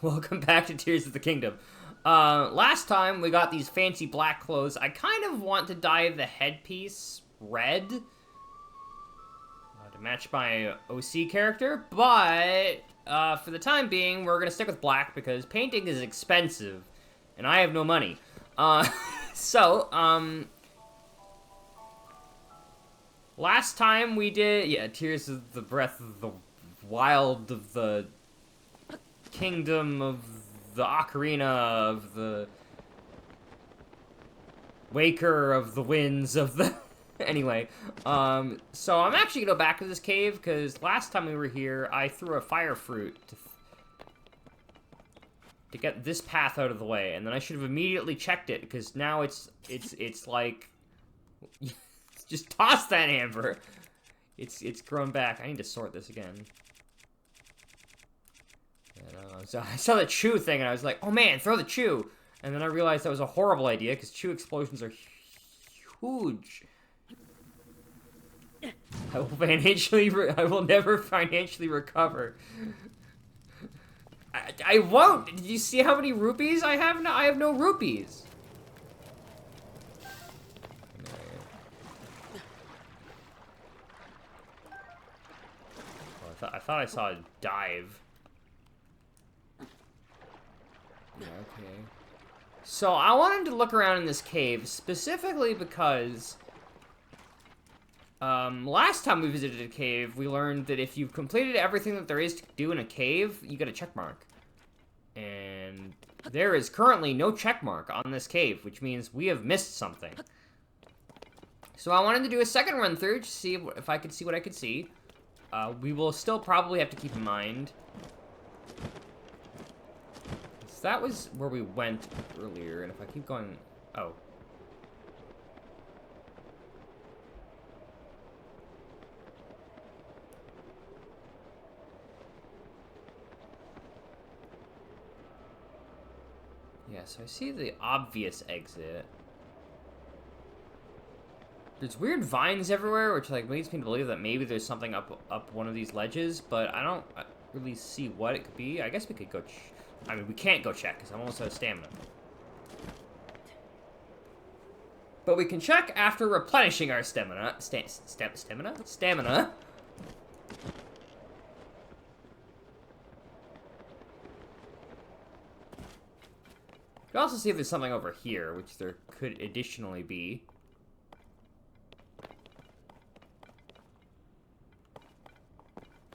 Welcome back to Tears of the Kingdom. Last time we got these fancy black clothes. I kind of want to dye the headpiece red to match my OC character, but for the time being, we're gonna stick with black because painting is expensive, and I have no money. Last time we did, Tears of the Breath of the Wild of the Kingdom of the Ocarina of the Waker of the Winds of the... Anyway, so I'm actually gonna go back to this cave, because last time we were here, I threw a fire fruit to get this path out of the way, and then I should have immediately checked it, because now it's like... Just toss that amber! It's grown back. I need to sort this again. So I saw the chew thing, and I was like, oh man, throw the chew! And then I realized that was a horrible idea, because chew explosions are huge. I will never financially recover. I won't! Did you see how many rupees I have now? I have no rupees! Oh, I thought I saw a dive. Yeah, okay. So I wanted to look around in this cave, specifically because last time we visited a cave, we learned that if you've completed everything that there is to do in a cave, you get a check mark. And there is currently no check mark on this cave, which means we have missed something. So I wanted to do a second run through to see if I could see what I could see. We will still probably have to keep in mind. So that was where we went earlier, and if I keep going... Oh. Yeah, so I see the obvious exit. There's weird vines everywhere, which like leads me to believe that maybe there's something up one of these ledges, but I don't really see what it could be. I guess we could go... I mean, we can't go check, because I'm almost out of stamina. But we can check after replenishing our stamina. Stamina? Stamina. You can also see if there's something over here, which there could additionally be.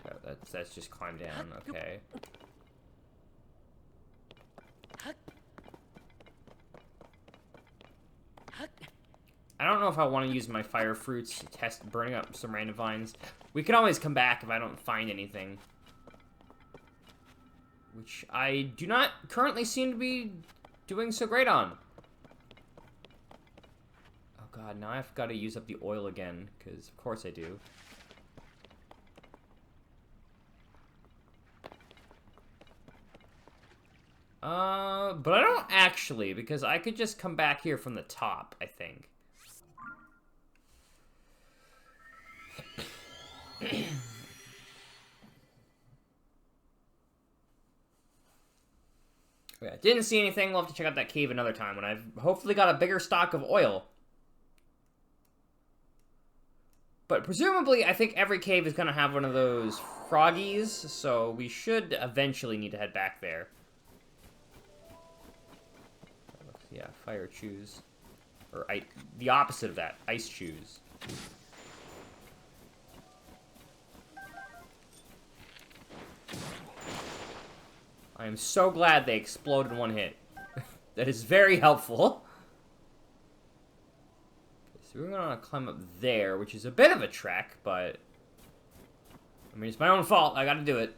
Oh, that's just climb down, okay. I don't know if I want to use my fire fruits to test burning up some random vines. We can always come back if I don't find anything. Which I do not currently seem to be doing so great on. Oh god, now I've got to use up the oil again, because of course I do. But I don't actually, because I could just come back here from the top, I think. Yeah, didn't see anything. We'll have to check out that cave another time when I've hopefully got a bigger stock of oil. But presumably, I think every cave is going to have one of those froggies, so we should eventually need to head back there. Yeah, fire chews. Or the opposite of that, ice chews. I am so glad they explode in one hit. That is very helpful. Okay, so we're gonna climb up there, which is a bit of a trek, but... I mean, it's my own fault. I gotta do it.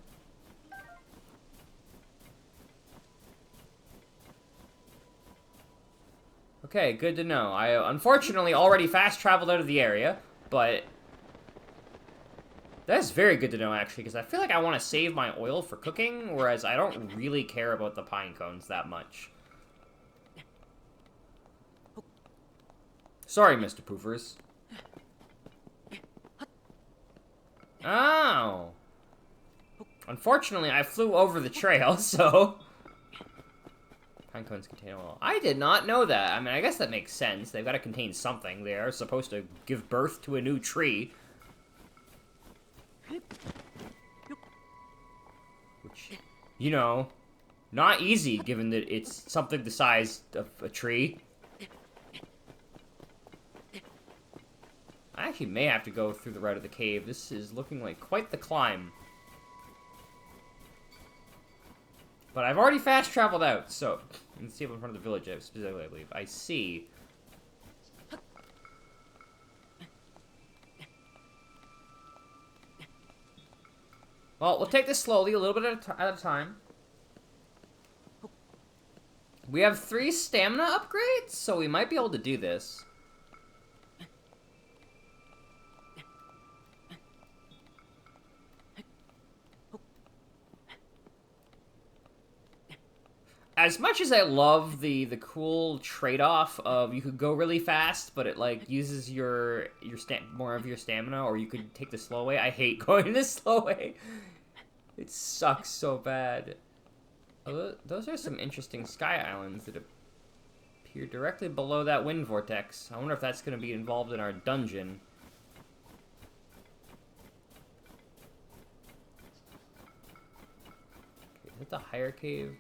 Okay, good to know. I unfortunately already fast traveled out of the area, but... That's very good to know, actually, because I feel like I want to save my oil for cooking, whereas I don't really care about the pine cones that much. Sorry, Mr. Poofers. Oh! Unfortunately, I flew over the trail, so... Pine cones contain oil. I did not know that. I mean, I guess that makes sense. They've got to contain something. They are supposed to give birth to a new tree. Which, you know, not easy, given that it's something the size of a tree. I actually may have to go through the route of the cave. This is looking like quite the climb. But I've already fast traveled out, so... Let's see up in front of the village, specifically, I believe. I see. Well, we'll take this slowly, a little bit at a time. We have 3 stamina upgrades, so we might be able to do this. As much as I love the cool trade-off of you could go really fast, but it like uses your more of your stamina, or you could take the slow way. I hate going the slow way. It sucks so bad. Oh, those are some interesting sky islands that appear directly below that wind vortex. I wonder if that's going to be involved in our dungeon. Okay, is it the higher cave?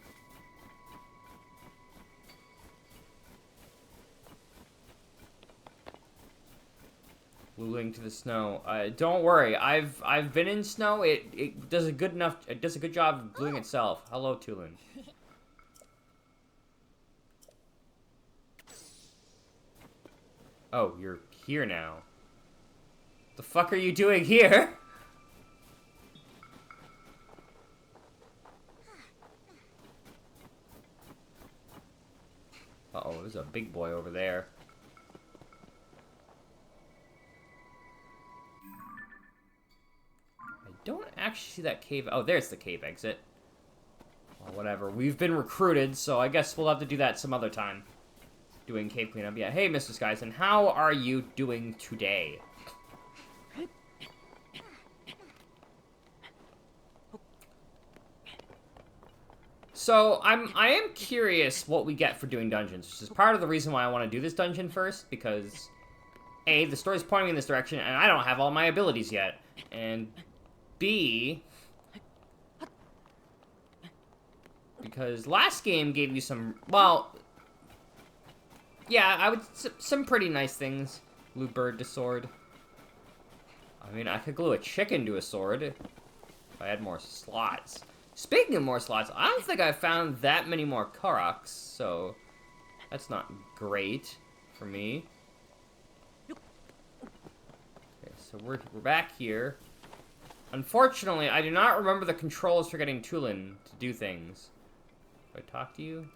Luling to the snow. Don't worry. I've been in snow. It does a good job of gluing itself. Hello, Tulin. Oh, you're here now. The fuck are you doing here? Uh-oh, there's a big boy over there. Don't actually see that cave. Oh, there's the cave exit. Well, whatever. We've been recruited, so I guess we'll have to do that some other time. Doing cave cleanup. Yeah. Hey, Mr. Skyson, how are you doing today? So, I am curious what we get for doing dungeons, which is part of the reason why I want to do this dungeon first, because A, the story's pointing me in this direction, and I don't have all my abilities yet. And B, because last game gave you some, well, yeah, I would, some pretty nice things. Glue bird to sword. I mean, I could glue a chicken to a sword if I had more slots. Speaking of more slots, I don't think I found that many more Koroks, so that's not great for me. Okay, so we're back here. Unfortunately, I do not remember the controls for getting Tulin to do things. Do I talk to you?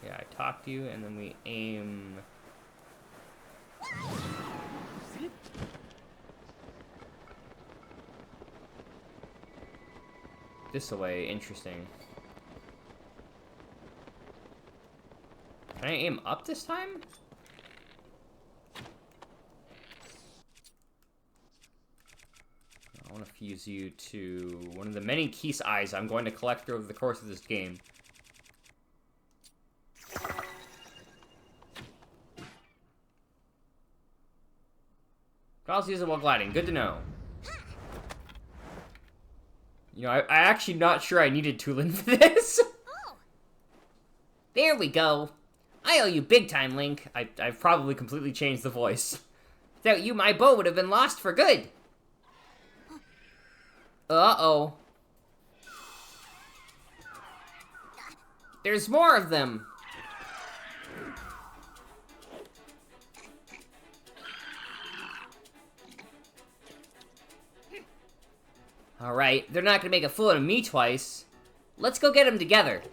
Yeah, I talk to you, and then we aim. This away, interesting. Can I aim up this time? I want to fuse you to one of the many Keese eyes I'm going to collect over the course of this game. I'll use it while gliding. Good to know. You know, I actually not sure I needed Tulin for this. Oh. There we go. I owe you big time, Link. I've probably completely changed the voice. Without you, my bow would have been lost for good. Uh-oh. There's more of them. Alright, they're not gonna make a fool out of me twice. Let's go get them together.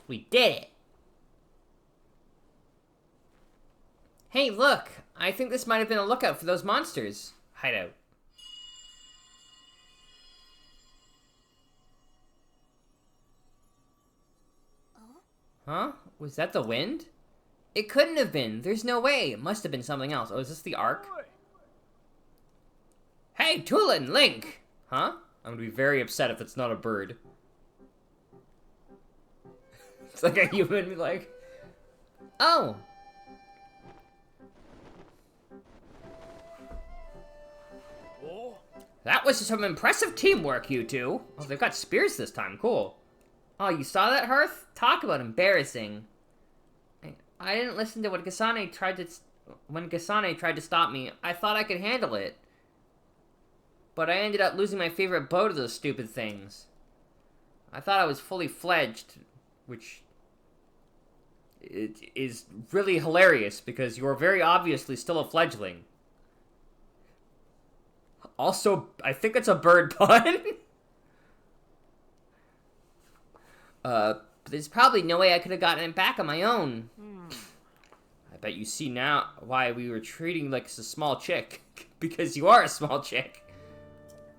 We did it! Hey, look! I think this might have been a lookout for those monsters. Hideout. Huh? Was that the wind? It couldn't have been. There's no way. It must have been something else. Oh, is this the Ark? Hey, Tulin, Link! Huh? I'm gonna be very upset if it's not a bird. It's like a human, like... Oh! That was some impressive teamwork, you two. Oh, they've got spears this time. Cool. Oh, you saw that, Hearth? Talk about embarrassing. I didn't listen to what Gasane tried to... When Gasane tried to stop me, I thought I could handle it. But I ended up losing my favorite bow to those stupid things. I thought I was fully fledged, which... It is really hilarious, because you're very obviously still a fledgling. Also, I think it's a bird pun. There's probably no way I could have gotten it back on my own. I bet you see now why we were treating like a small chick. Because you are a small chick.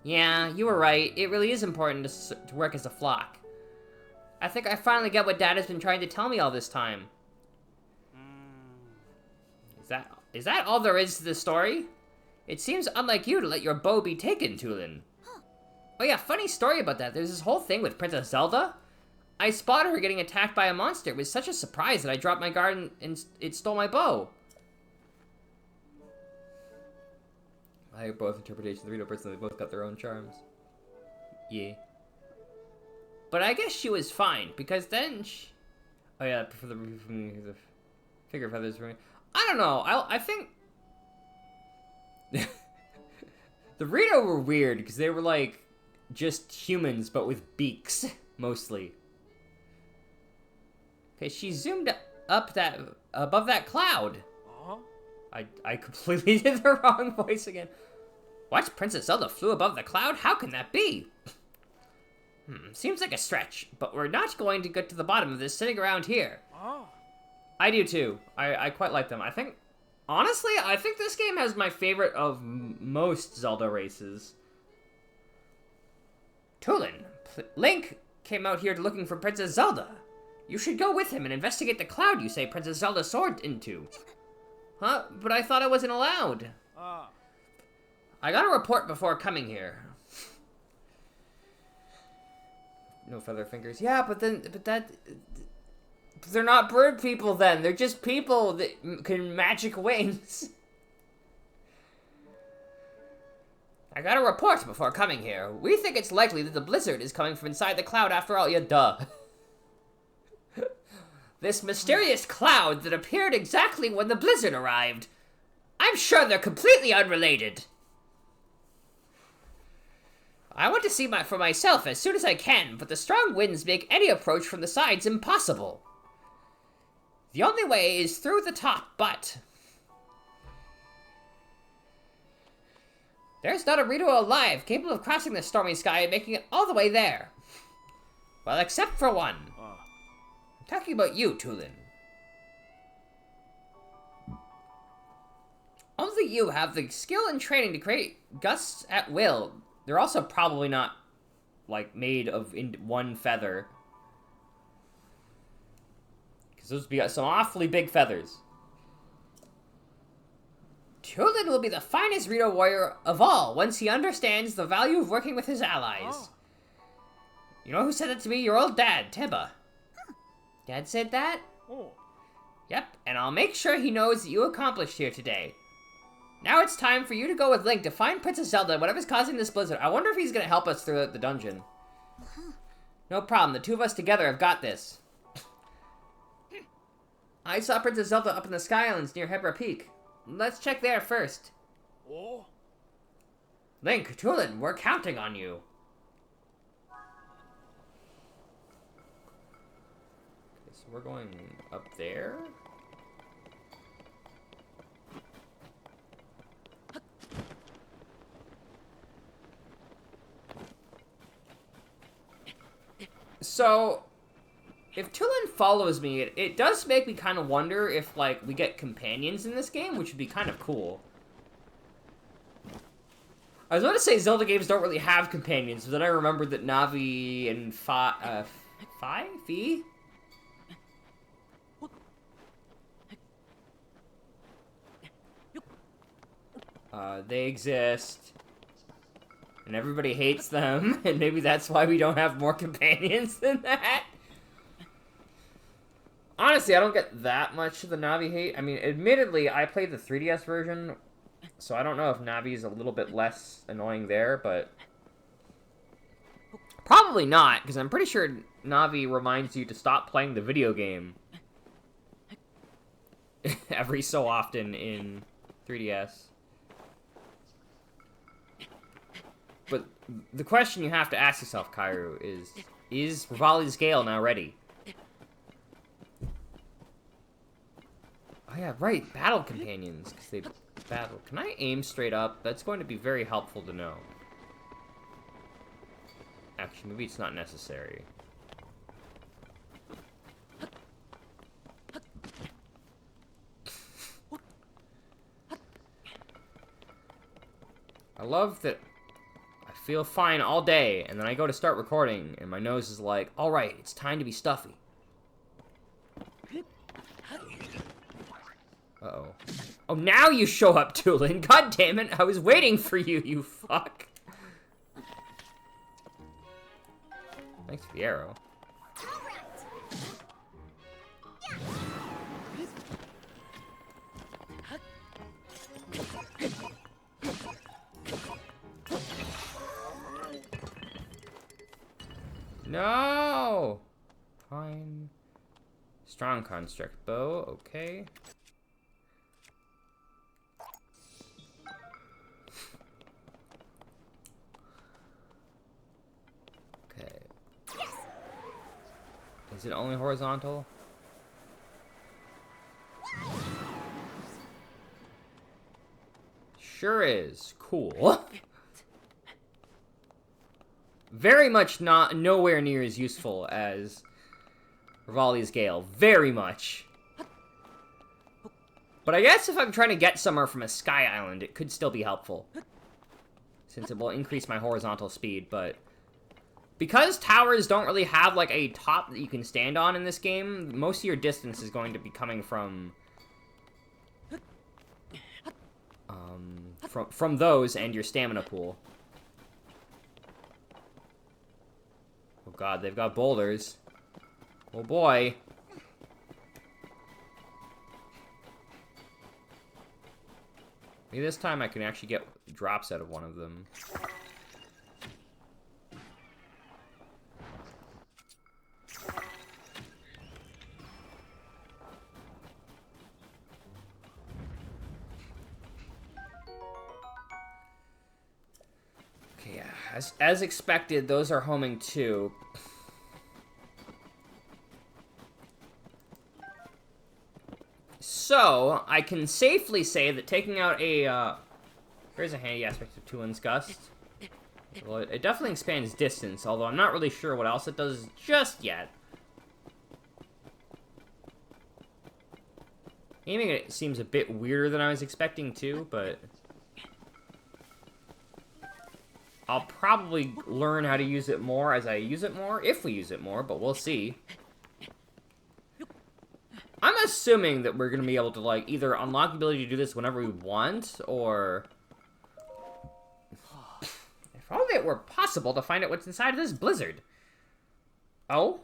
Yeah, you were right. It really is important to work as a flock. I think I finally get what Dad has been trying to tell me all this time. Is that all there is to the story? It seems unlike you to let your bow be taken, Tulin. Oh yeah, funny story about that. There's this whole thing with Princess Zelda. I spotted her getting attacked by a monster. It was such a surprise that I dropped my guard and it stole my bow. I have both interpretations of the Rito person. They both got their own charms. Yeah. But I guess she was fine, because then she... Oh yeah, for the figure feathers. I don't know. I think... The Rito were weird, because they were like, just humans, but with beaks, mostly. Okay, she zoomed up that, above that cloud. I completely did the wrong voice again. What? Princess Zelda flew above the cloud? How can that be? Seems like a stretch, but we're not going to get to the bottom of this sitting around here. I do too. I quite like them. I think, honestly, I think this game has my favorite of most Zelda races. Tulin, Link came out here looking for Princess Zelda. You should go with him and investigate the cloud you say Princess Zelda soared into. Huh? But I thought I wasn't allowed. I got a report before coming here. No feather fingers. Yeah, but they're not bird people then. They're just people that can magic wings. I got a report before coming here. We think it's likely that the blizzard is coming from inside the cloud after all. Yeah, duh. This mysterious cloud that appeared exactly when the blizzard arrived. I'm sure they're completely unrelated. I want to see for myself as soon as I can, but the strong winds make any approach from the sides impossible. The only way is through the top, but... There's not a Rito alive capable of crossing the stormy sky and making it all the way there. Well, except for one. I'm talking about you, Tulin. Only you have the skill and training to create gusts at will. They're also probably not, like, made of one feather. Because those would be some awfully big feathers. Tulin will be the finest Rito warrior of all once he understands the value of working with his allies. You know who said that to me? Your old dad, Teba. Dad said that? Yep, and I'll make sure he knows that you accomplished here today. Now it's time for you to go with Link to find Princess Zelda, whatever's causing this blizzard. I wonder if he's gonna help us through the dungeon. No problem, the two of us together have got this. I saw Princess Zelda up in the Sky Islands near Hebra Peak. Let's check there first. Link, Tulin, we're counting on you. Okay, so we're going up there. So, If Tulin follows me, it does make me kind of wonder if, like, we get companions in this game, which would be kind of cool. I was about to say Zelda games don't really have companions, but then I remembered that Navi and Fi? They exist. And everybody hates them, and maybe that's why we don't have more companions than that. Honestly, I don't get that much of the Navi hate. I mean, admittedly, I played the 3DS version, so I don't know if Navi is a little bit less annoying there, but... Probably not, because I'm pretty sure Navi reminds you to stop playing the video game. Every so often in 3DS. But the question you have to ask yourself, Kairu, is Rivali's Gale now ready? Oh yeah, right, battle companions, because they battle. Can I aim straight up? That's going to be very helpful to know. Actually, maybe it's not necessary. I love that I feel fine all day, and then I go to start recording, and my nose is like, alright, it's time to be stuffy. Uh-oh. Oh, now you show up, Tulin! God damn it, I was waiting for you, you fuck! Thanks for the arrow. No! Fine. Strong construct bow, okay. Okay. Is it only horizontal? Sure is. Cool. Very much nowhere near as useful as Rivali's Gale. Very much. But I guess if I'm trying to get somewhere from a sky island, it could still be helpful. Since it will increase my horizontal speed, but... Because towers don't really have, like, a top that you can stand on in this game, most of your distance is going to be coming from... From those and your stamina pool. Oh god, they've got boulders. Oh boy. Maybe this time I can actually get drops out of one of them. Okay, yeah. As expected, those are homing too. So, I can safely say that taking out a, here's a handy aspect of Tulin's Gust. Well, it definitely expands distance, although I'm not really sure what else it does just yet. Aiming it seems a bit weirder than I was expecting too, but... I'll probably learn how to use it more as I use it more, if we use it more, but we'll see. I'm assuming that we're going to be able to, like, either unlock the ability to do this whenever we want, or... If only it were possible to find out what's inside of this blizzard. Oh?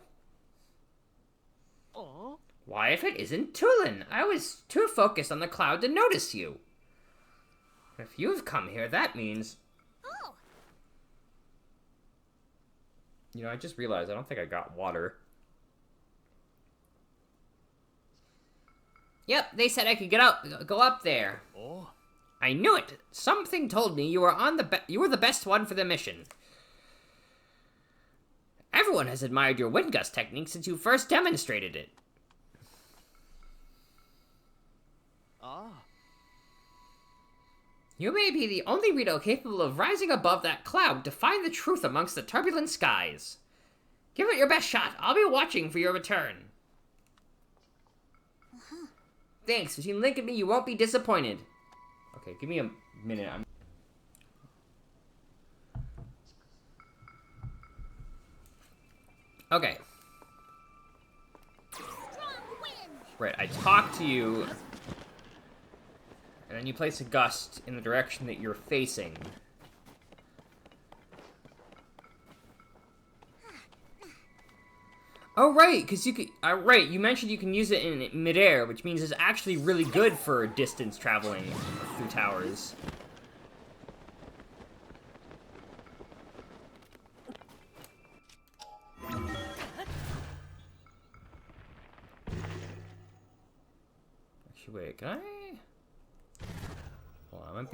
Why, if it isn't Tulin? I was too focused on the cloud to notice you. If you've come here, that means... You know, I just realized I don't think I got water. Yep, they said I could go up there. Oh. I knew it. Something told me you were the best one for the mission. Everyone has admired your wind gust technique since you first demonstrated it. You may be the only Rito capable of rising above that cloud to find the truth amongst the turbulent skies. Give it your best shot. I'll be watching for your return. Thanks. Between Link and me, you won't be disappointed. Okay, give me a minute. Okay. Right, I talk to you, and then you place a gust in the direction that you're facing. Oh, right, because you could... right, you mentioned you can use it in midair, which means it's actually really good for distance traveling through towers. Actually, wait, can I... Well, I might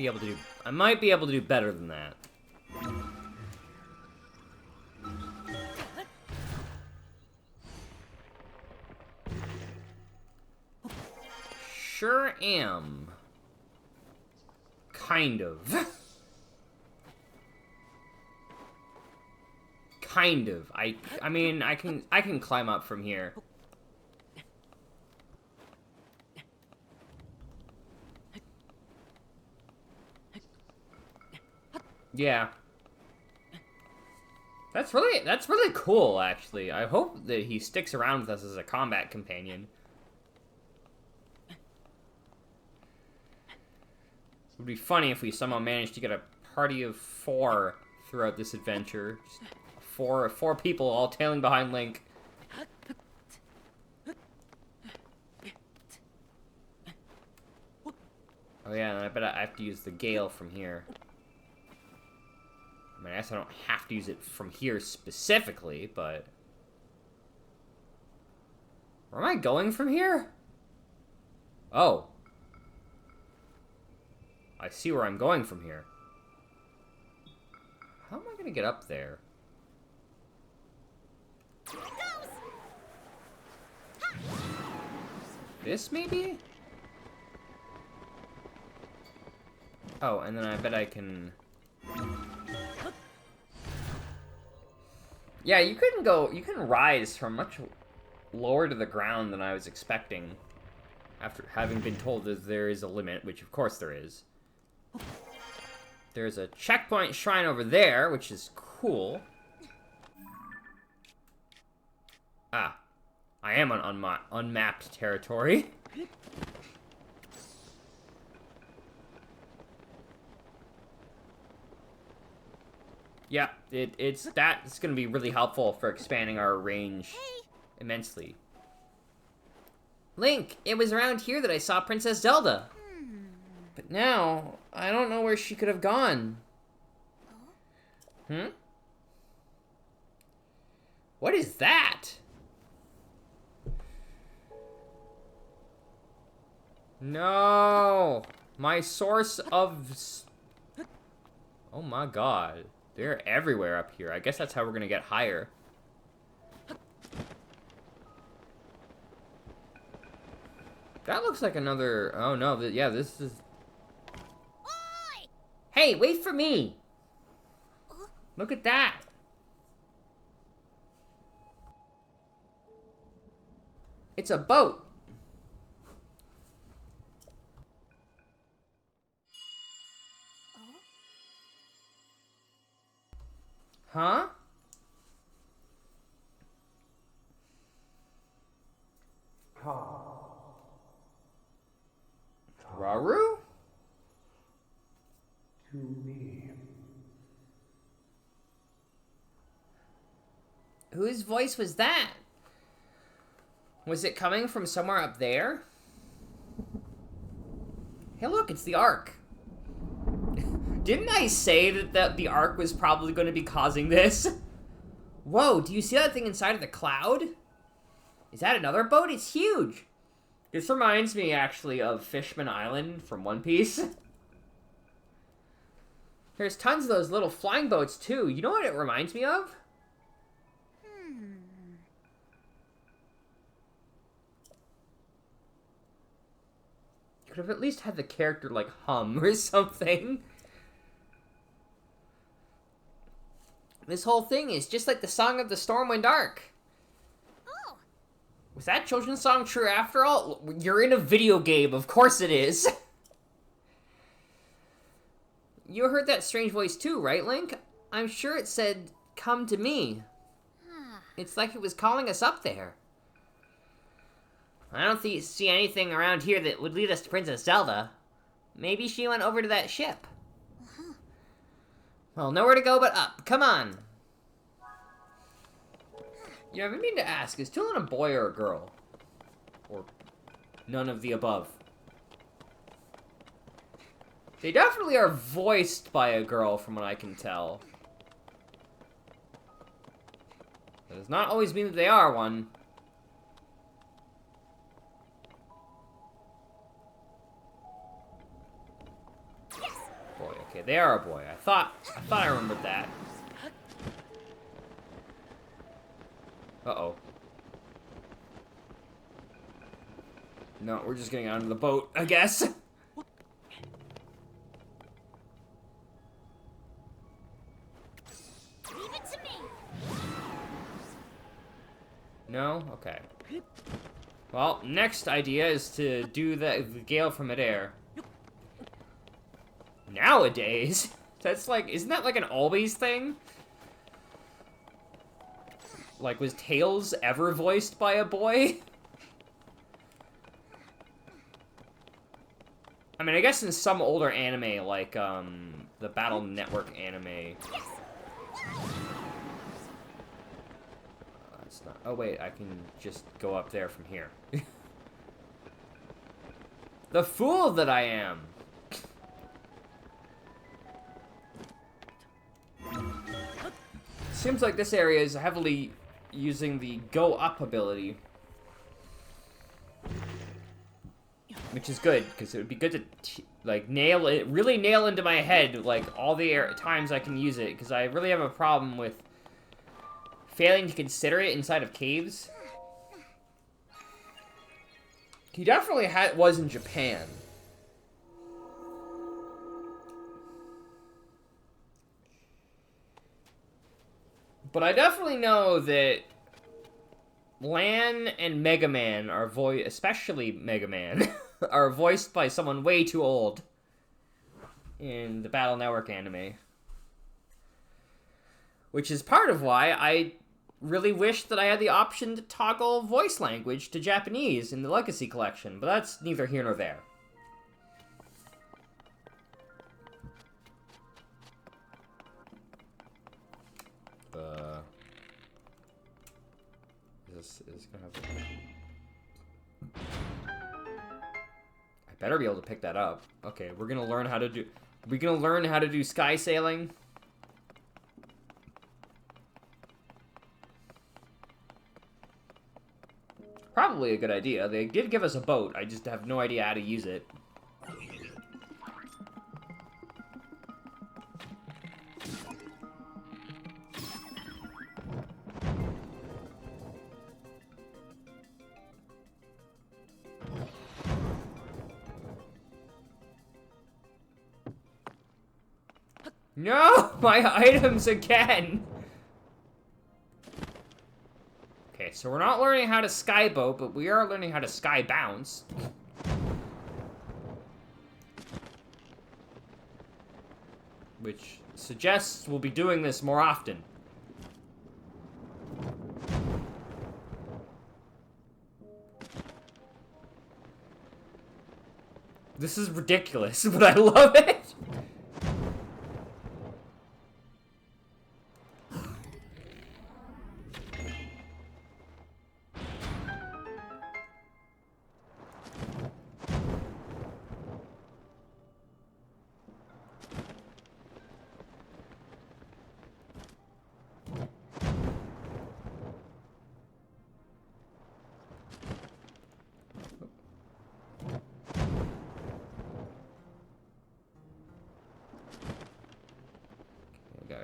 be able to do better than that. Sure am. Kind of. Kind of. I mean, I can climb up from here. Yeah. That's really cool, actually. I hope that he sticks around with us as a combat companion. It would be funny if we somehow managed to get a party of 4 throughout this adventure. Just four people all tailing behind Link. Oh yeah, and I bet I have to use the Gale from here. I mean, I guess I don't have to use it from here specifically, but... Where am I going from here? Oh. I see where I'm going from here. How am I gonna get up there? This, maybe? Oh, and then I bet I can... Yeah, you can rise from much lower to the ground than I was expecting. After having been told that there is a limit, which of course there is. There's a checkpoint shrine over there, which is cool. Ah, I am on unmapped territory. Yeah, it's gonna be really helpful for expanding our range immensely. Link, it was around here that I saw Princess Zelda. But now, I don't know where she could have gone. Hmm? What is that? No! My source of... Oh my god. They're everywhere up here. I guess that's how we're gonna get higher. That looks like another... Oh no, yeah, this is... Oi! Hey, wait for me! Look at that! It's a boat! Huh? Raru? To me. Whose voice was that? Was it coming from somewhere up there? Hey look, it's the Ark. Didn't I say that the Ark was probably going to be causing this? Whoa, do you see that thing inside of the cloud? Is that another boat? It's huge! This reminds me, actually, of Fishman Island from One Piece. There's tons of those little flying boats, too. You know what it reminds me of? You could have at least had the character, like, hum or something. This whole thing is just like the song of the Stormwind Arc. Oh. Was that children's song true after all? You're in a video game, of course it is. You heard that strange voice too, right, Link? I'm sure it said, "Come to me." It's like it was calling us up there. I don't see anything around here that would lead us to Princess Zelda. Maybe she went over to that ship. Well, nowhere to go but up. Come on. You know, I've been meaning to ask, is Tulin a boy or a girl? Or none of the above? They definitely are voiced by a girl, from what I can tell. That does not always mean that they are one. Boy, okay, they are a boy. I thought I remembered that. Uh-oh. No, we're just getting out of the boat, I guess. Leave it to me. No? Okay. Well, next idea is to do the gale from midair. Nowadays? That's like, isn't that like an always thing? Like, was Tails ever voiced by a boy? I mean, I guess in some older anime, like, the Battle Network anime. It's not, oh wait, I can just go up there from here. The fool that I am! Seems like this area is heavily using the go up ability. Which is good, because it would be good to, like, really nail into my head, like, all the times I can use it, because I really have a problem with failing to consider it inside of caves. He definitely was in Japan. But I definitely know that Lan and Mega Man are especially Mega Man, are voiced by someone way too old in the Battle Network anime. Which is part of why I really wish that I had the option to toggle voice language to Japanese in the Legacy Collection, but that's neither here nor there. Is this gonna have... I better be able to pick that up. Okay, we're gonna learn how to do... We're gonna learn how to do sky sailing. Probably a good idea. They did give us a boat. I just have no idea how to use it. No! My items again! Okay, so we're not learning how to skyboat, but we are learning how to sky bounce. Which suggests we'll be doing this more often. This is ridiculous, but I love it!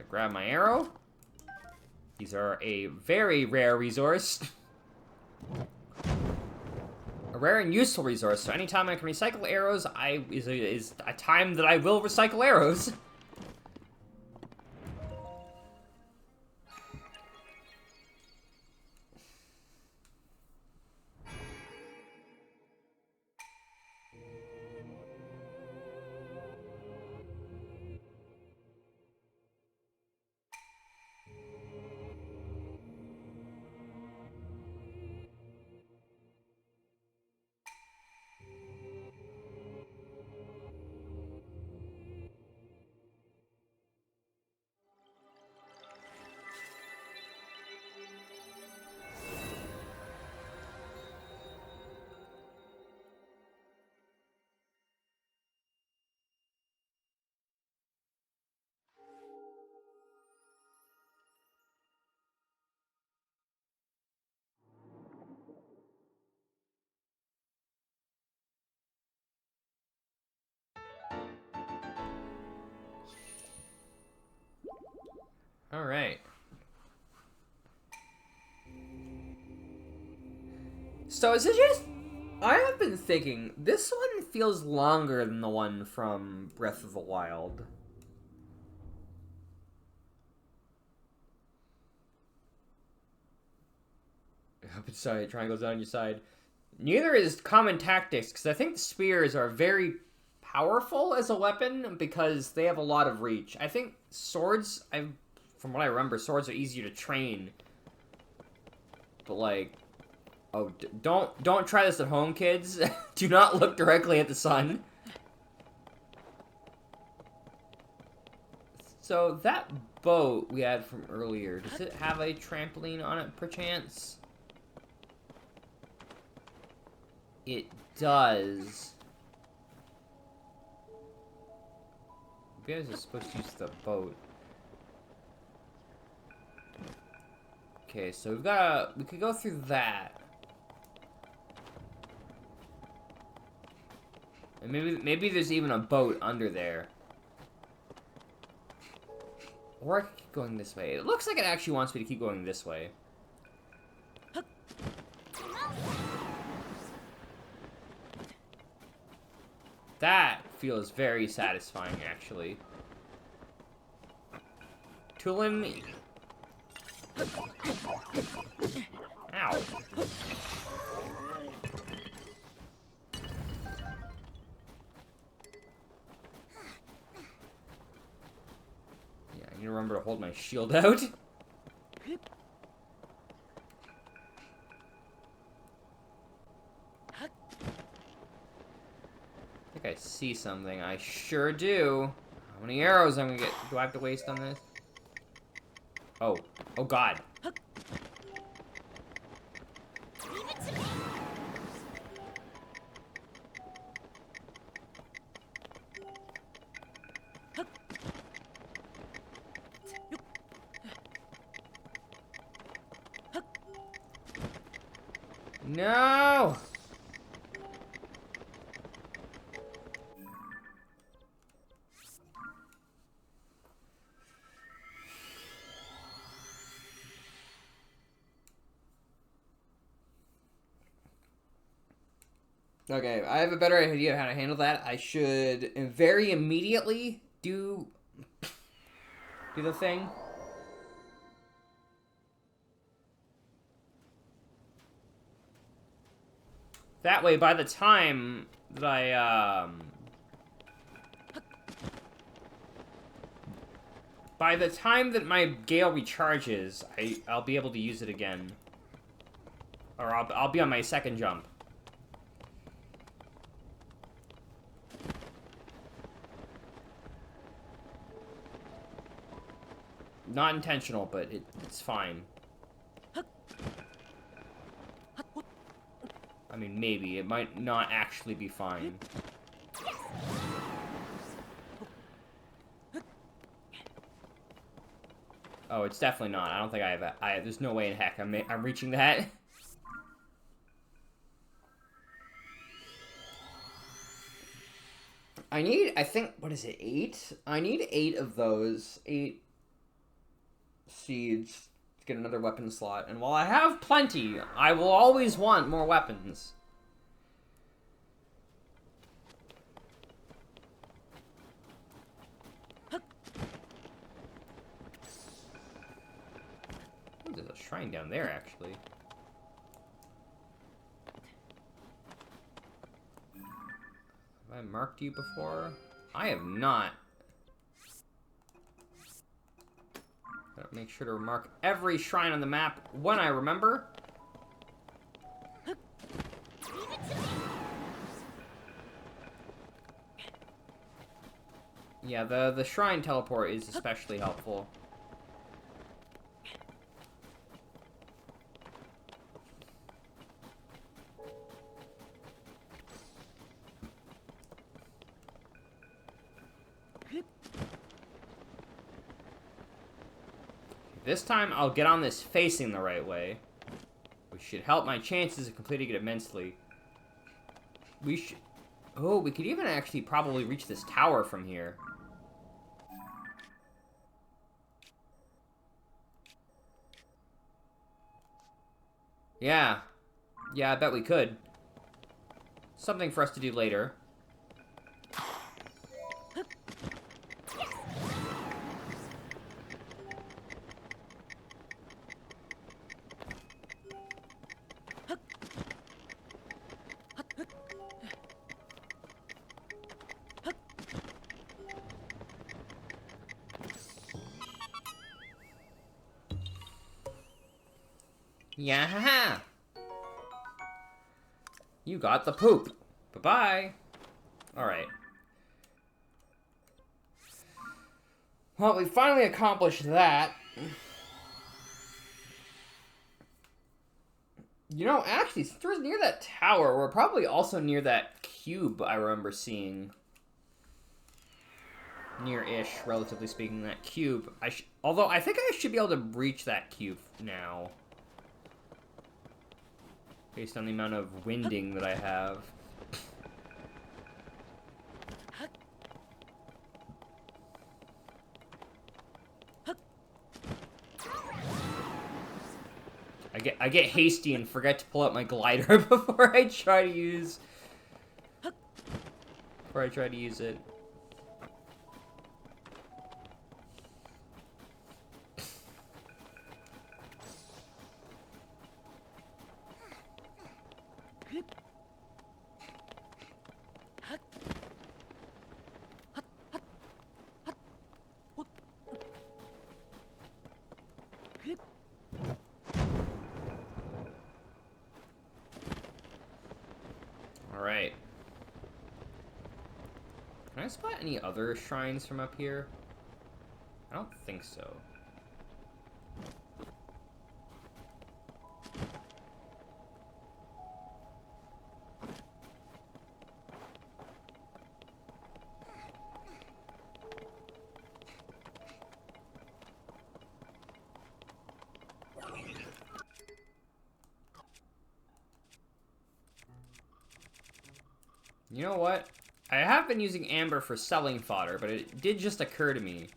Grab my arrow. These are a very rare resource. A rare and useful resource, so anytime I can recycle arrows, is a time that I will recycle arrows. Alright. So is it just... I have been thinking, this one feels longer than the one from Breath of the Wild. Up inside, triangles down your side. Neither is Common Tactics, because I think spears are very powerful as a weapon because they have a lot of reach. I think swords, from what I remember, swords are easier to train. But like, oh, don't try this at home, kids. Do not look directly at the sun. So that boat we had from earlier, does it have a trampoline on it, perchance? It does. Maybe I was supposed to use the boat. Okay, so we could go through that. And maybe there's even a boat under there. Or I could keep going this way. It looks like it actually wants me to keep going this way. That feels very satisfying, actually. Tulin... Ow. Yeah, I need to remember to hold my shield out. I think I see something. I sure do. How many arrows I'm gonna get? Do I have to waste on this? Oh. Oh, God. Leave it to me. No! Okay, I have a better idea of how to handle that. I should very immediately do the thing. That way, by the time that by the time that my Gale recharges, I'll be able to use it again. Or I'll be on my second jump. Not intentional, but it's fine. I mean, maybe. It might not actually be fine. Oh, it's definitely not. I don't think I have there's no way in heck I'm reaching that. I think, what is it, 8? I need 8 of those. 8 seeds to get another weapon slot. And while I have plenty, I will always want more weapons. Ooh, there's a shrine down there, actually. Have I marked you before? I have not. Gotta make sure to mark every shrine on the map when I remember. Yeah, the shrine teleport is especially helpful. This time, I'll get on this facing the right way, which should help my chances of completing it immensely. Oh, we could even actually probably reach this tower from here. Yeah. Yeah, I bet we could. Something for us to do later. Yeah, haha. You got the poop. Bye-bye. Alright. Well, we finally accomplished that. You know, actually, since we're near that tower, we're probably also near that cube I remember seeing. Near-ish, relatively speaking, that cube. Although, I think I should be able to reach that cube now. Based on the amount of winding that I have. I get hasty and forget to pull out my glider before I try to use it. Alright. Can I spot any other shrines from up here? I don't think so. You know what? I have been using amber for selling fodder, but it did just occur to me.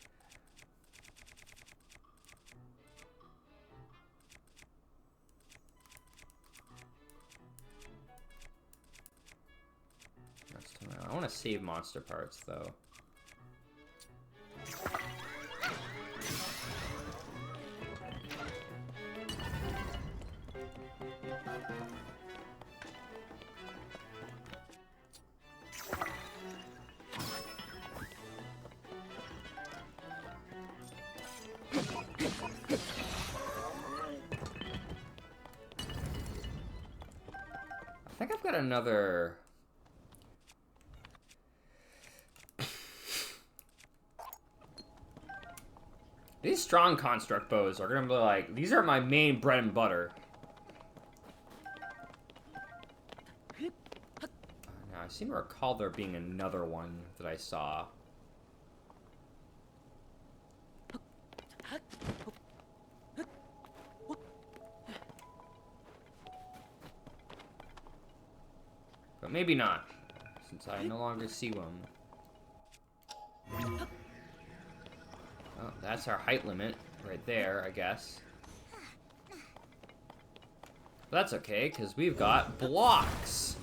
I want to save monster parts, though. I think I've got another... These strong construct bows are gonna be like, these are my main bread and butter. Now, I seem to recall there being another one that I saw. But maybe not, since I no longer see one. Oh, that's our height limit right there, I guess. But that's okay, because we've got blocks.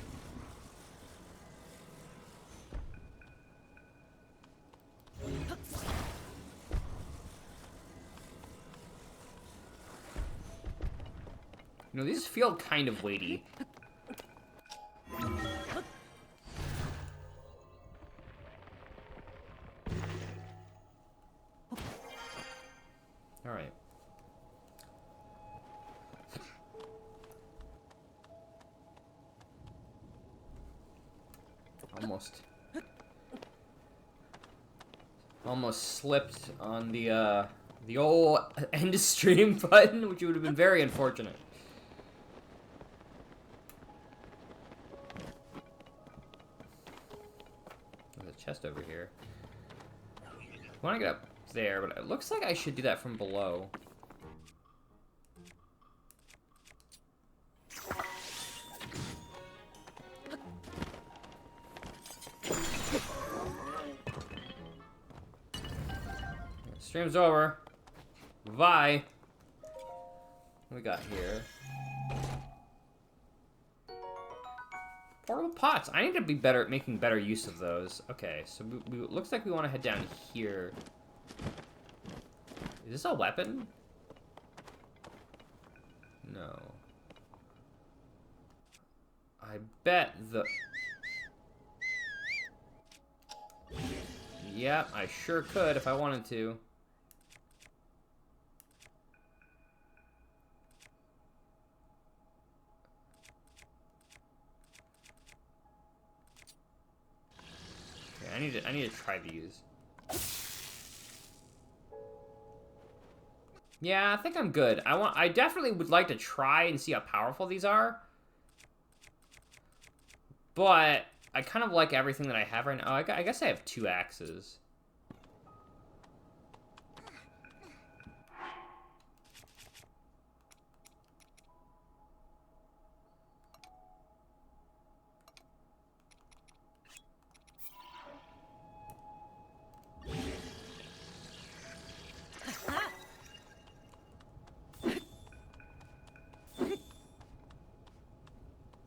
You know, these feel kind of weighty. Alright. Almost slipped on the old end stream button, which would have been very unfortunate. There's a chest over here. I want to get up there, but it looks like I should do that from below. Stream's over. Bye. What we got here? pots. I need to be better at making better use of those. Okay, so looks like we want to head down here. Is this a weapon? No. I bet the... Yep, I sure could if I wanted to. Okay, I need to try these. Yeah, I think I'm good. I definitely would like to try and see how powerful these are. But I kind of like everything that I have right now. Oh, I guess I have 2 axes.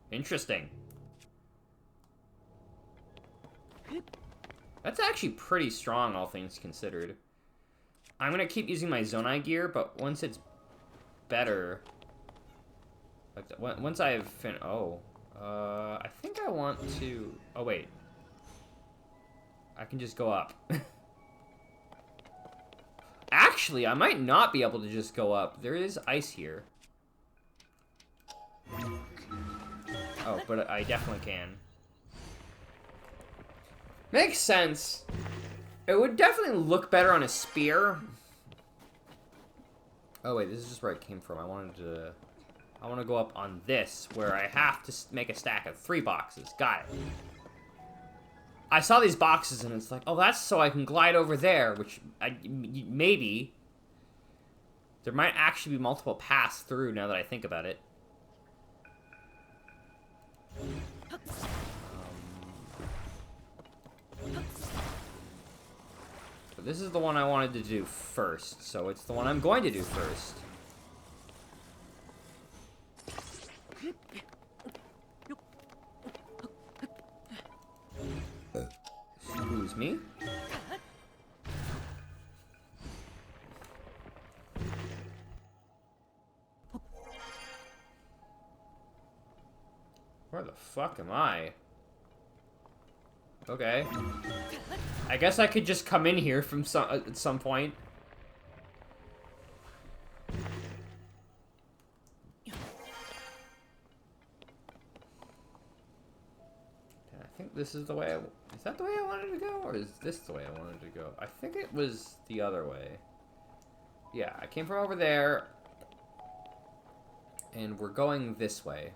Interesting. That's actually pretty strong, all things considered. I'm gonna keep using my Zonai gear, but once it's better... Like, once I've I think I want to... Oh, wait. I can just go up. Actually, I might not be able to just go up. There is ice here. Oh, but I definitely can. Makes sense. It would definitely look better on a spear. Oh wait, this is just where I came from. I want to go up on this, where I have to make a stack of 3 boxes. Got it. I saw these boxes and it's like, oh, that's so I can glide over there, which maybe. There might actually be multiple paths through now that I think about it. But this is the one I wanted to do first, so it's the one I'm going to do first. Excuse me? Where the fuck am I? Okay. I guess I could just come in here from at some point. I think this is the way is that the way I wanted to go? Or is this the way I wanted to go? I think it was the other way. Yeah, I came from over there. And we're going this way.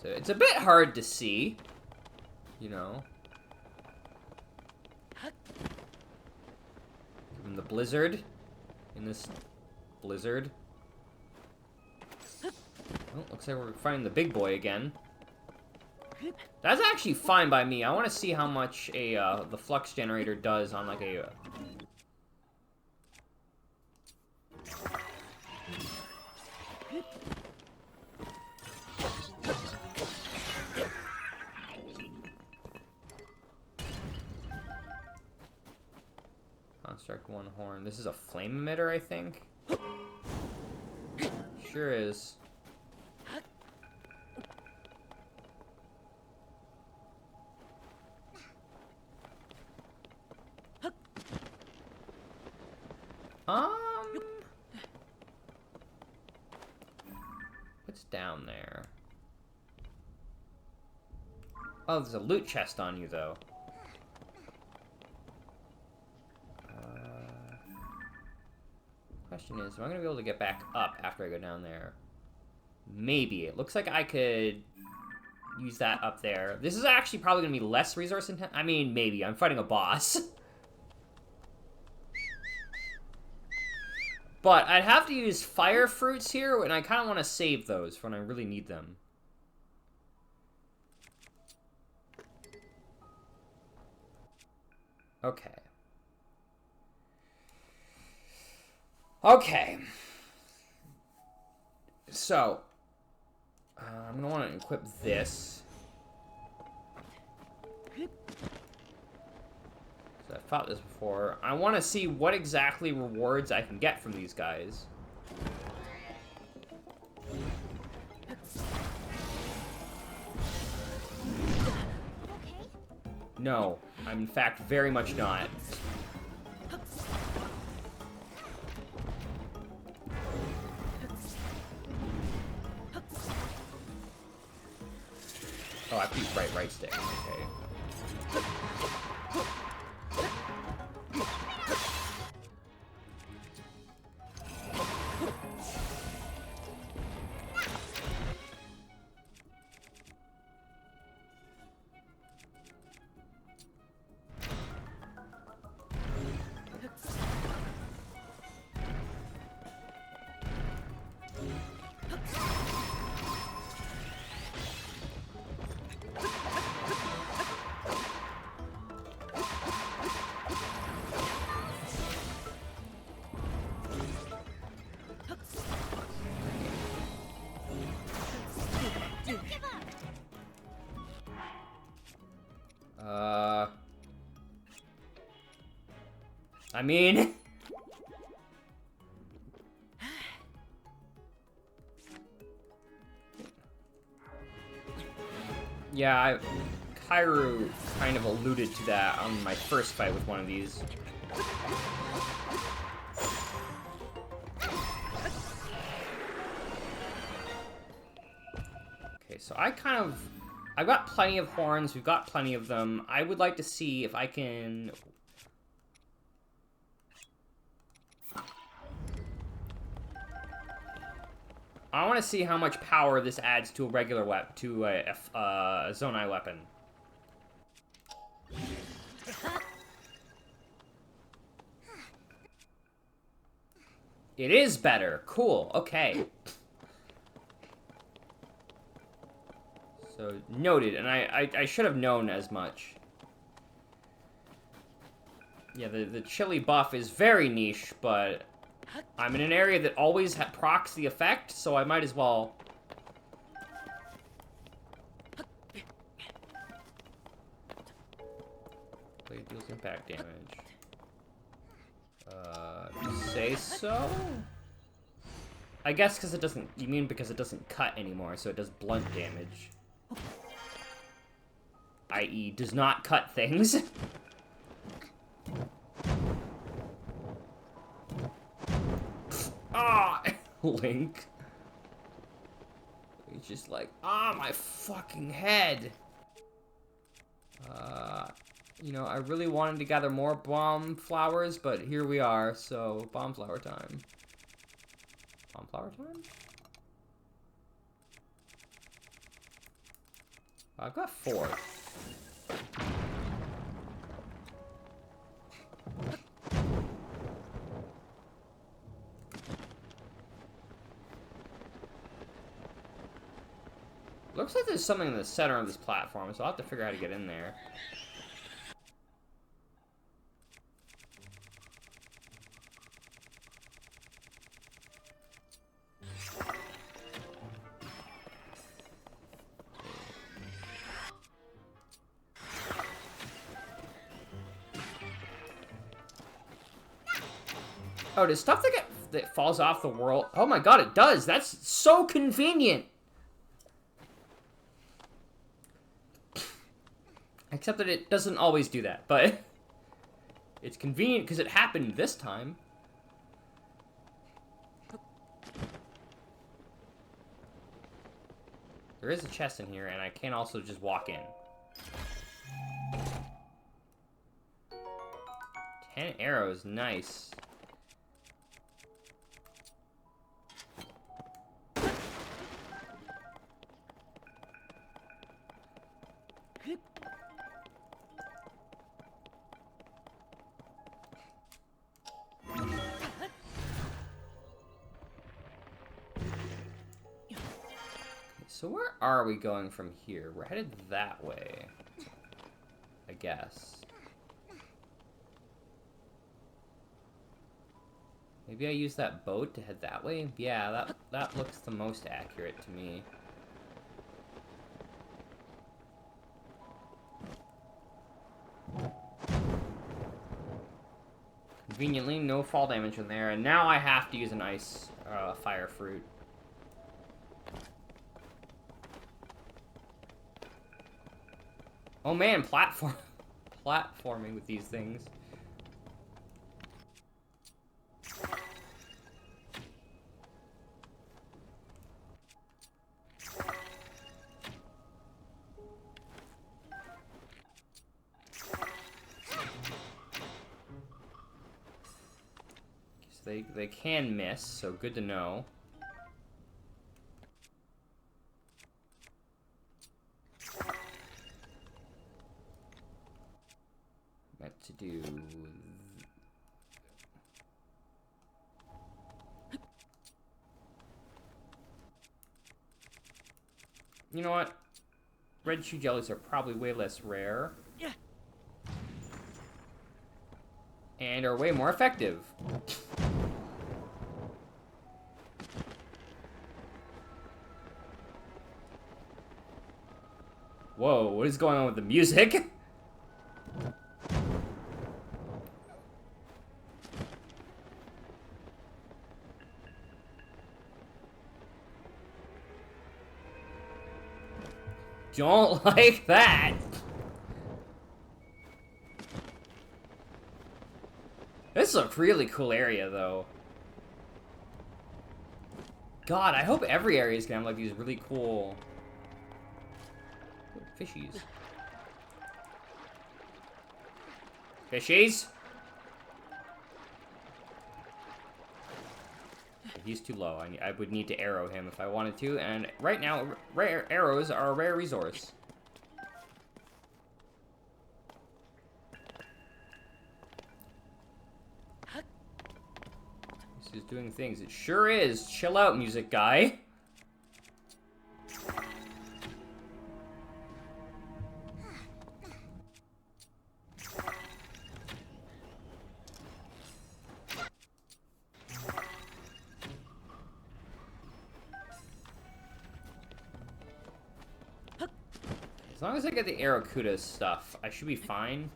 So it's a bit hard to see, you know. Given the blizzard, in this blizzard. Oh, looks like we're finding the big boy again. That's actually fine by me. I want to see how much the flux generator does on like a... Construct 1 horn. This is a flame emitter, I think. Sure is. What's down there? Oh, there's a loot chest on you, though. Question is, am I going to be able to get back up after I go down there? Maybe. It looks like I could use that up there. This is actually probably going to be less resource intense. I mean, maybe. I'm fighting a boss. But I'd have to use fire fruits here, and I kind of want to save those for when I really need them. Okay. Okay. so I'm gonna want to equip this. So I've fought this before. I want to see what exactly rewards I can get from these guys. No, I'm in fact very much not. Oh, I have to use right stick. Okay. I mean... yeah, Kairu kind of alluded to that on my first fight with one of these. Okay, so I've got plenty of horns, we've got plenty of them. I would like to see if I can... I want to see how much power this adds to a regular weapon, to a Zonai weapon. It is better. Cool. Okay. So, noted. And I should have known as much. Yeah, the chili buff is very niche, but... I'm in an area that always procs the effect, so I might as well... Blade deals impact damage. You say so? I guess because it doesn't... You mean because it doesn't cut anymore, so it does blunt damage. I.e. does not cut things. Ah! Link. He's just like, my fucking head. You know, I really wanted to gather more bomb flowers, but here we are, so bomb flower time. Bomb flower time? I've got 4. Looks like there's something in the center of this platform, so I'll have to figure out how to get in there. Oh, does stuff that falls off the world? Oh my god, it does! That's so convenient! Except that it doesn't always do that, but it's convenient because it happened this time. There is a chest in here, and I can also just walk in. 10 arrows, nice. So where are we going from here? We're headed that way, I guess. Maybe I use that boat to head that way? Yeah, that looks the most accurate to me. Conveniently, no fall damage in there, and now I have to use an ice fire fruit. Oh man, platforming with these things. So they can miss, so good to know. Meant to do. You know what? Red shoe jellies are probably way less rare. And are way more effective. Whoa, what is going on with the music? Don't like that. This is a really cool area, though. God, I hope every area is gonna have like these really cool fishies. Fishies? He's too low. I would need to arrow him if I wanted to, and right now, rare arrows are a rare resource. This is doing things. It sure is. Chill out, music guy. As long as I get the Aracuda stuff, I should be fine.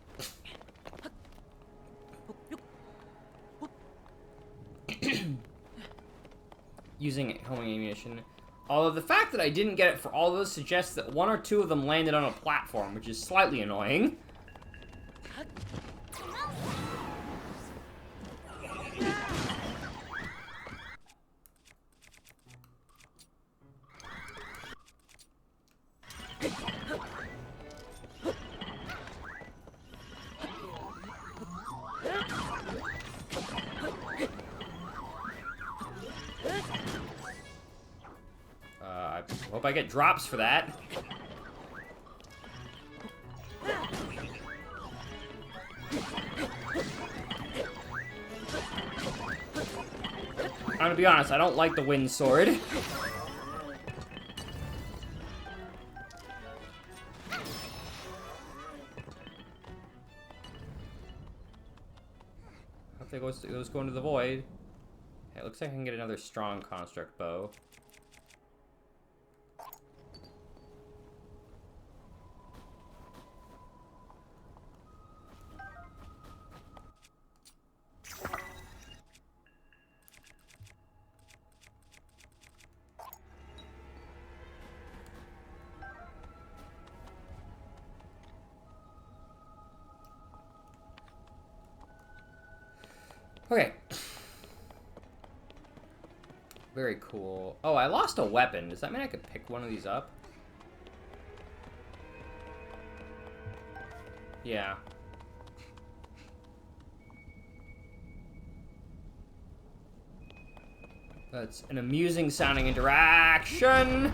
Using homing ammunition. Although the fact that I didn't get it for all those suggests that one or two of them landed on a platform, which is slightly annoying. I hope I get drops for that. I'm gonna be honest, I don't like the wind sword. Hope it goes going to the void. Okay, it looks like I can get another strong construct bow. Okay. Very cool. Oh, I lost a weapon. Does that mean I could pick one of these up? Yeah. That's an amusing sounding interaction.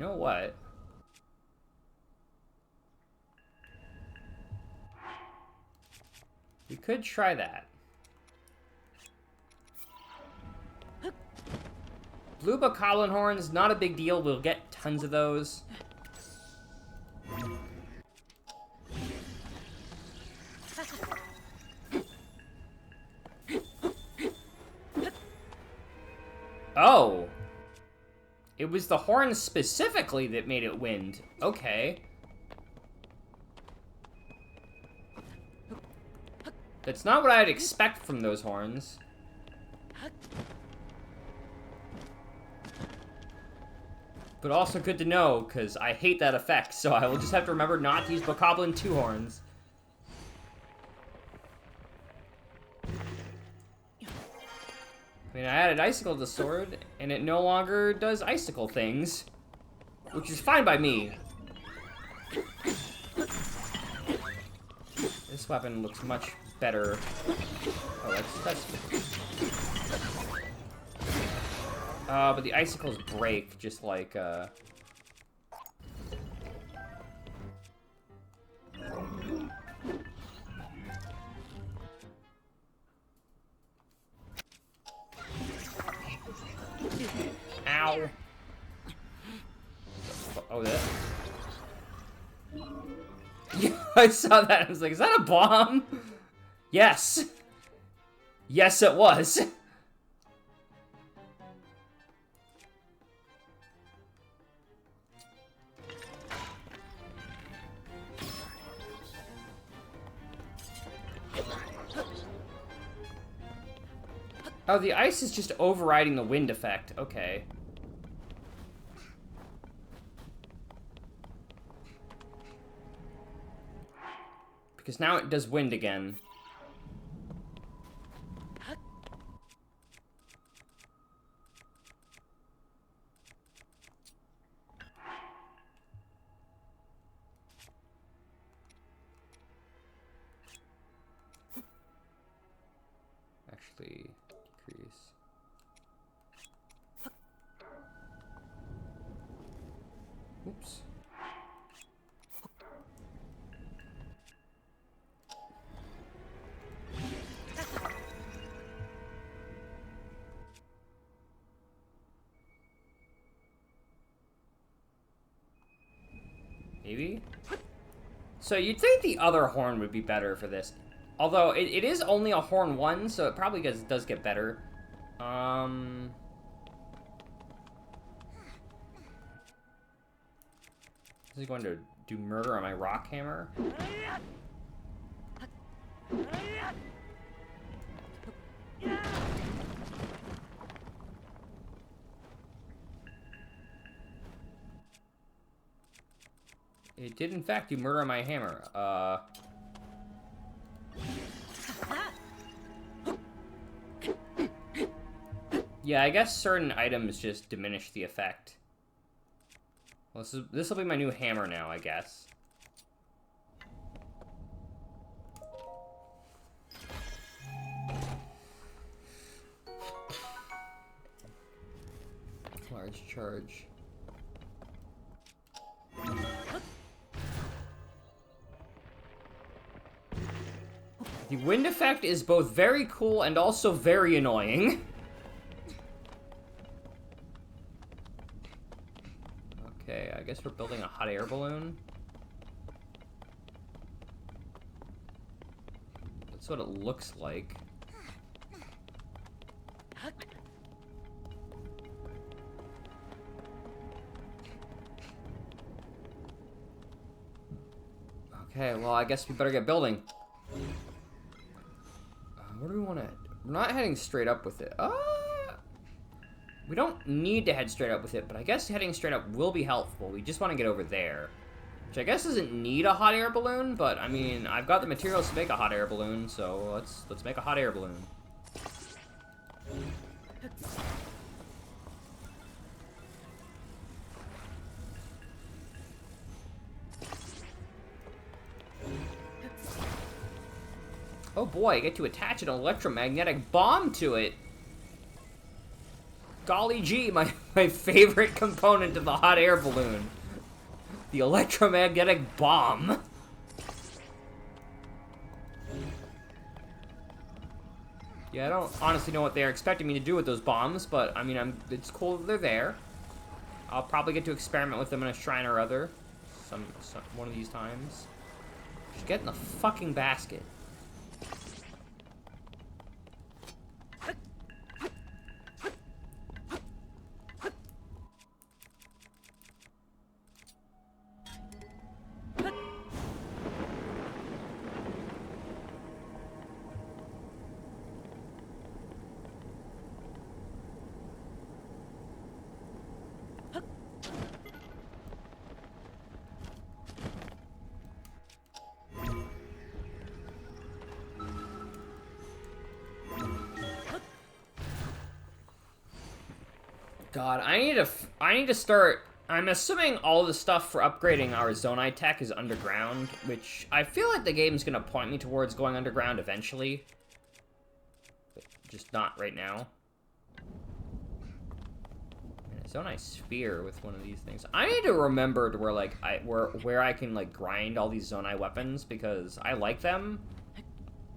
know what? We could try that. Blue bokoblin horns, not a big deal. We'll get tons of those. Oh! It was the horns specifically that made it wind. Okay. That's not what I'd expect from those horns. But also good to know, because I hate that effect, so I will just have to remember not to use bokoblin 2 horns. I mean, I added icicle to the sword, and it no longer does icicle things. Which is fine by me. This weapon looks much better. Oh, that's... but the icicles break, just like, Ow! Oh, that... Yeah, I saw that. I was like, is that a bomb? Yes! Yes, it was. Oh, the ice is just overriding the wind effect. Okay. Because now it does wind again. Actually, decrease. Oops. Maybe? So you'd think the other horn would be better for this. Although, it is only a horn 1, so it probably does get better. Is he going to do murder on my rock hammer? It did, in fact, do murder on my hammer. Yeah, I guess certain items just diminish the effect. Well, this will be my new hammer now, I guess. Large charge. The wind effect is both very cool and also very annoying. Okay, I guess we're building a hot air balloon. That's what it looks like. Okay, well, I guess we better get building. What do we want to... We're not heading straight up with it. We don't need to head straight up with it, but I guess heading straight up will be helpful. We just want to get over there. Which I guess doesn't need a hot air balloon, but, I mean, I've got the materials to make a hot air balloon, so let's make a hot air balloon. Oh boy, I get to attach an electromagnetic bomb to it. golly gee, my favorite component of the hot air balloon. The electromagnetic bomb. Yeah, I don't honestly know what they're expecting me to do with those bombs, but I mean, it's cool that they're there. I'll probably get to experiment with them in a shrine or other, one of these times. Just get in the fucking basket. God, I need to start. I'm assuming all the stuff for upgrading our Zonai tech is underground, which I feel like the game's gonna point me towards going underground eventually. But just not right now. And a Zonai sphere with one of these things. I need to remember to where I can like grind all these Zonai weapons because I like them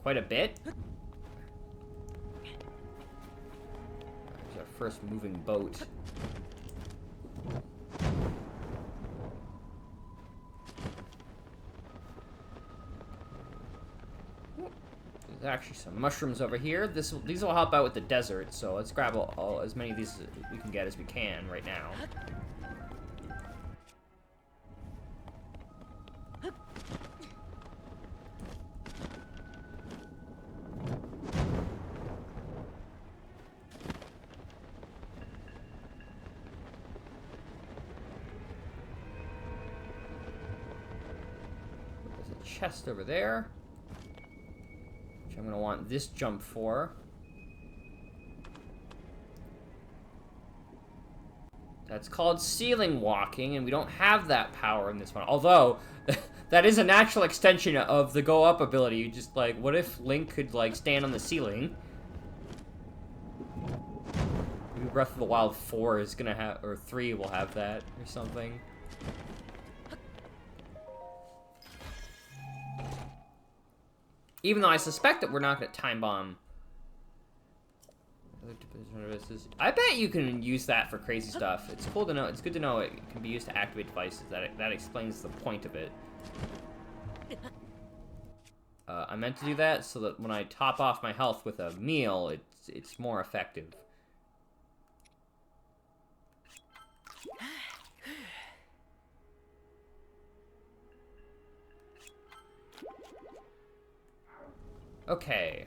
quite a bit. First moving boat. There's actually some mushrooms over here. These will help out with the desert, so let's grab as many of these as we can get as we can right now. Chest over there, which I'm gonna want this jump for. That's called ceiling walking, and we don't have that power in this one. Although, that is a natural extension of the go up ability. You just like, what if Link could like stand on the ceiling? Maybe Breath of the Wild 4 is gonna have, or 3 will have that, or something. Even though I suspect that we're not going to time bomb. I bet you can use that for crazy stuff. It's cool to know. It's good to know it can be used to activate devices. That explains the point of it. I meant to do that so that when I top off my health with a meal, it's more effective. Okay.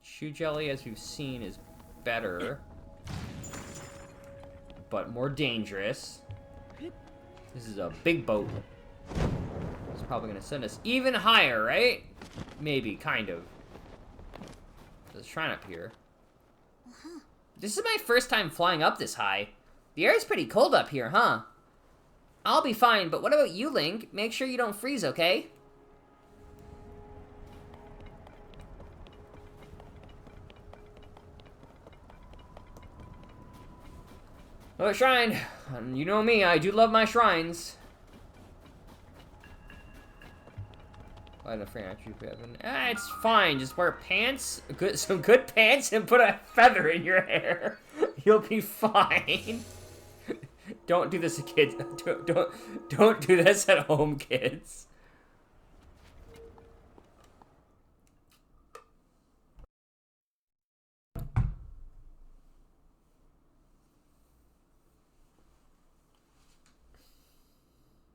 Shoe jelly, as we've seen, is better. But more dangerous. This is a big boat. It's probably going to send us even higher, right? Maybe, kind of. There's a shrine up here. This is my first time flying up this high. The air is pretty cold up here, huh? I'll be fine, but what about you, Link? Make sure you don't freeze, okay? Oh, shrine. You know me, I do love my shrines. It's fine. Just wear pants, some good pants, and put a feather in your hair. You'll be fine. Don't do this, kids. Don't do this at home, kids.